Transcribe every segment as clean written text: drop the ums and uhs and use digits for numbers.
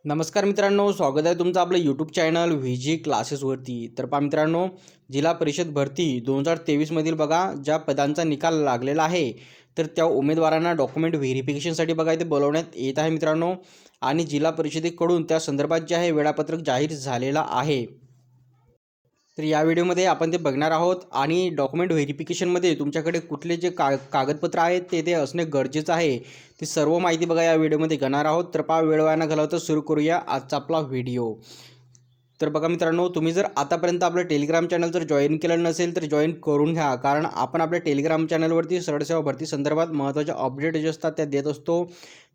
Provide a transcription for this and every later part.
नमस्कार मित्रांनो, स्वागत आहे तुमचं आपलं यूट्यूब चॅनल व्ही जी क्लासेसवरती. तर पहा मित्रांनो, जिल्हा परिषद भरती 2023मधील बघा ज्या पदांचा निकाल लागलेला आहे, तर त्या उमेदवारांना डॉक्युमेंट व्हेरिफिकेशनसाठी बघा इथे बोलवण्यात येत आहे मित्रांनो. आणि जिल्हा परिषदेकडून त्या संदर्भात जे आहे वेळापत्रक जाहीर झालेला आहे. तर या व्हिडिओमध्ये आपण ते बघणार आहोत. आणि डॉक्युमेंट व्हेरिफिकेशनमध्ये तुमच्याकडे कुठले जे कागदपत्र आहेत ते असणे गरजेचं आहे, ती सर्व माहिती बघा या व्हिडिओमध्ये घेणार आहोत. तर पहा वेळ वाया न घालवता सुरू करूया आजचा आपला व्हिडिओ. तर बघा मित्रांनो, तुम्ही जर आतापर्यंत आपलं टेलिग्राम चॅनल जर जॉईन केलं नसेल तर जॉईन करून घ्या, कारण आपण आपल्या टेलिग्राम चॅनलवरती सरळ सेवा भरती संदर्भात महत्त्वाच्या अपडेट जे असतात त्या देत असतो.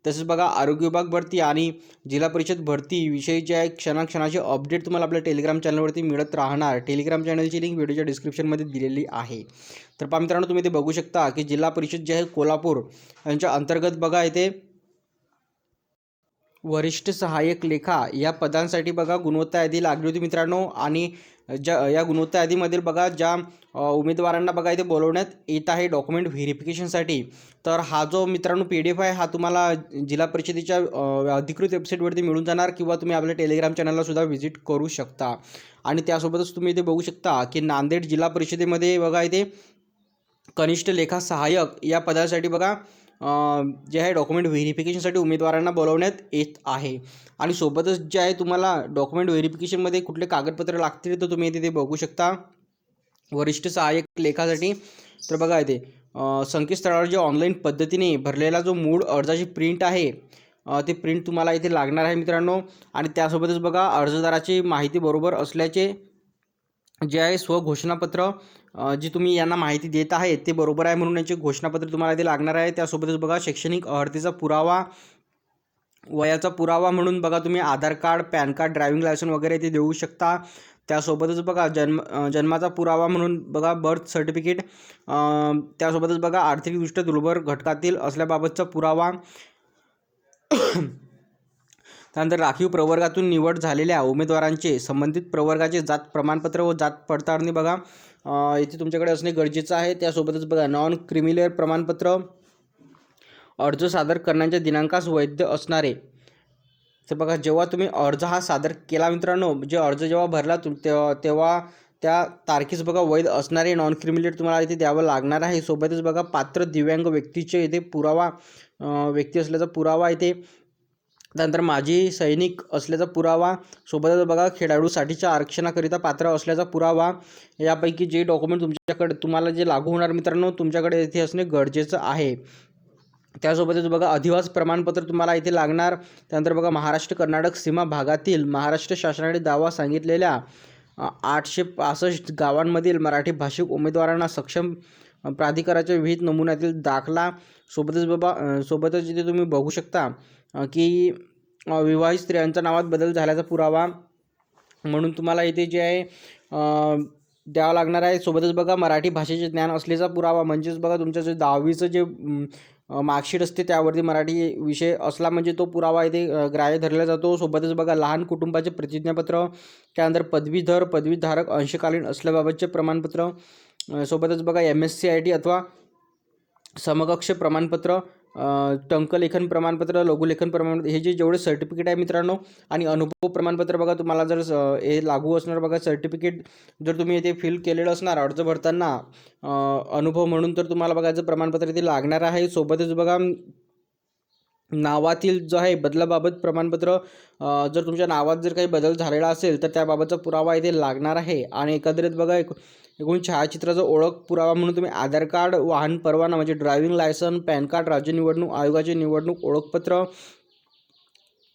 तसेच बघा आरोग्य विभाग भरती आणि जिल्हा परिषद भरती विषयी जे आहे क्षणाक्षणाचे अपडेट तुम्हाला आपल्या टेलिग्राम चॅनलवरती मिळत राहणार. टेलिग्राम चॅनलची लिंक व्हिडिओच्या डिस्क्रिप्शनमध्ये दिलेली आहे. तर पहा मित्रांनो, तुम्ही ते बघू शकता की जिल्हा परिषद जे आहे कोल्हापूर यांच्या अंतर्गत बघा इथे वरिष्ठ सहाय्यक लेखा या पदांसाठी बघा गुणवत्ता यादी लागली होती मित्रांनो. आणि या गुणवत्ता यादीमधील बघा ज्या उमेदवारांना बघा इथे बोलवण्यात येत आहे डॉक्युमेंट व्हेरिफिकेशनसाठी, तर हा जो मित्रांनो PDF आहे हा तुम्हाला जिल्हा परिषदेच्या अधिकृत वेबसाईटवरती मिळून जाणार, किंवा तुम्ही आपल्या टेलिग्राम चॅनलला सुद्धा व्हिजिट करू शकता. आणि त्यासोबतच तुम्ही इथे बघू शकता की नांदेड जिल्हा परिषदेमध्ये बघा इथे कनिष्ठ लेखा सहाय्यक या पदासाठी बघा जे आहे डॉक्युमेंट व्हेरिफिकेशनसाठी उमेदवारांना बोलवण्यात येत आहे. आणि सोबतच जे आहे तुम्हाला डॉक्युमेंट व्हेरिफिकेशनमध्ये कुठले कागदपत्र लागतील तर तुम्ही इथे बघू शकता. वरिष्ठ सहाय्यक लेखासाठी तर बघा इथे संकेतस्थळावर जे ऑनलाईन पद्धतीने भरलेला जो मूळ अर्जाची प्रिंट आहे ती प्रिंट तुम्हाला इथे लागणार आहे मित्रांनो. आणि त्यासोबतच बघा अर्जदाराची माहिती बरोबर असल्याचे जे आहे स्वघोषणापत्र जी तुम्ही यांना माहिती देत आहे ते बरोबर आहे म्हणून यांचे घोषणापत्र तुम्हाला इथे लागणार आहे. त्यासोबतच बघा शैक्षणिक अर्हतेचा पुरावा, वयाचा पुरावा म्हणून बघा तुम्ही Aadhaar card, PAN card, driving licence वगैरे ते देऊ शकता. त्यासोबतच बघा जन्माचा पुरावा म्हणून बघा बर्थ सर्टिफिकेट, त्यासोबतच बघा आर्थिकदृष्ट्या दुर्बल घटकातील असल्याबाबतचा पुरावा. त्यानंतर राखीव प्रवर्गातून निवड झालेल्या उमेदवारांचे संबंधित प्रवर्गाचे जात प्रमाणपत्र व जात पडताळणी बघा इथे तुमच्याकडे असणे गरजेचं आहे. त्यासोबतच बघा नॉन क्रिमिनल प्रमाणपत्र, अर्ज सादर करण्याच्या दिनांकास वैध असणारे. तर बघा जेव्हा तुम्ही अर्ज हा सादर केला मित्रांनो, जे अर्ज जेव्हा भरला तेव्हा त्या तारखेस बघा वैध असणारे नॉन क्रिमिनल तुम्हाला इथे द्यावं लागणार आहे. सोबतच बघा पात्र दिव्यांग व्यक्तीचे इथे पुरावा, व्यक्ती असल्याचा पुरावा इथे. त्यानंतर माजी सैनिक असल्याचा पुरावा, सोबतच बघा खेळाडूसाठीच्या आरक्षणाकरिता पात्र असल्याचा पुरावा. यापैकी जे डॉक्युमेंट तुमच्याकडे तुम्हाला जे लागू होणार मित्रांनो तुमच्याकडे इथे असणे गरजेचं आहे. त्यासोबतच बघा अधिवास प्रमाणपत्र तुम्हाला इथे लागणार. त्यानंतर बघा महाराष्ट्र कर्नाटक सीमा भागातील महाराष्ट्र शासनाने दावा सांगितलेल्या 865 गावांमधील मराठी भाषिक उमेदवारांना सक्षम प्राधिकाराच्या विविध नमुन्यातील दाखला. सोबतच इथे तुम्ही बघू शकता की विवाहित स्त्रियांच्या नावात बदल झाल्याचा पुरावा म्हणून तुम्हाला इथे जे आहे द्यावं लागणार आहे. सोबतच बघा मराठी भाषेचे ज्ञान असल्याचा पुरावा, म्हणजेच बघा तुमचं जे 10वीचं जे मार्कशीट असते त्यावरती मराठी विषय असला म्हणजे तो पुरावा इथे ग्राह्य धरला जातो. सोबतच बघा लहान कुटुंबाचे प्रतिज्ञापत्र, त्यानंतर पदवीधारक अंशकालीन असल्याबाबतचे प्रमाणपत्र, सोबतच बघा MSc अथवा समकक्ष प्रमाणपत्र, टंकलेखन प्रमाणपत्र, लघुलेखन प्रमाणपत्र, हे जेवढे सर्टिफिकेट आहे मित्रांनो. आणि अनुभव प्रमाणपत्र बघा तुम्हाला जर हे लागू असणार बघा सर्टिफिकेट जर तुम्ही इथे फिल केलेलं असणार अर्ज भरताना अनुभव म्हणून, तर तुम्हाला बघायचं प्रमाणपत्र इथे लागणार आहे. सोबतच बघा नावातील जो आहे बदलाबाबत प्रमाणपत्र, जर तुमच्या नावात जर काही बदल झालेला असेल तर त्याबाबतचा पुरावा इथे लागणार आहे. आणि एकंदरीत बघा एकूण छायाचित्राचा ओळख पुरावा म्हणून तुम्ही आधार कार्ड, वाहन परवाना म्हणजे ड्रायव्हिंग लायसन्स, पॅन कार्ड, राज्य निवडणूक आयोगाचे निवडणूक ओळखपत्र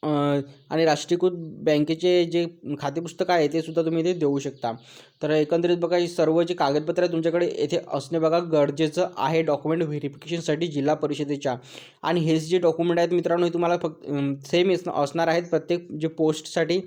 आणि राष्ट्रीयकृत बँकेचे जे खातेपुस्तक आहे ते सुद्धा तुम्ही इथे देऊ शकता. तर एकंदरीत बघा ही सर्व जे कागदपत्र आहे तुमच्याकडे येथे असणे बघा गरजेचं आहे डॉक्युमेंट व्हेरिफिकेशनसाठी जिल्हा परिषदेच्या. आणि हेच जे डॉक्युमेंट आहेत मित्रांनो हे तुम्हाला फक्त सेम असणार आहेत प्रत्येक जे पोस्टसाठी.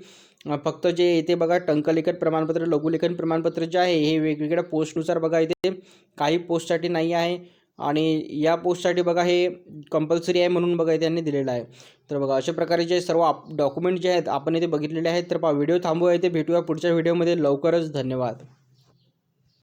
फक्त जे इथे बघा टंकलेखन प्रमाणपत्र, लघुलेखन प्रमाणपत्र जे आहे हे वेगवेगळ्या पोस्टनुसार बघा इथे काही पोस्टसाठी नाही आहे आणि या पोस्टसाठी बघा हे कंपल्सरी आहे म्हणून बघा इथे त्यांनी दिलेलं आहे. तर बघा अशा प्रकारे जे सर्व डॉक्युमेंट जे आहेत आपण इथे बघितलेले आहेत. तर पहा व्हिडिओ थांबूया, इथे भेटूया पुढच्या व्हिडिओमध्ये लवकरच. धन्यवाद.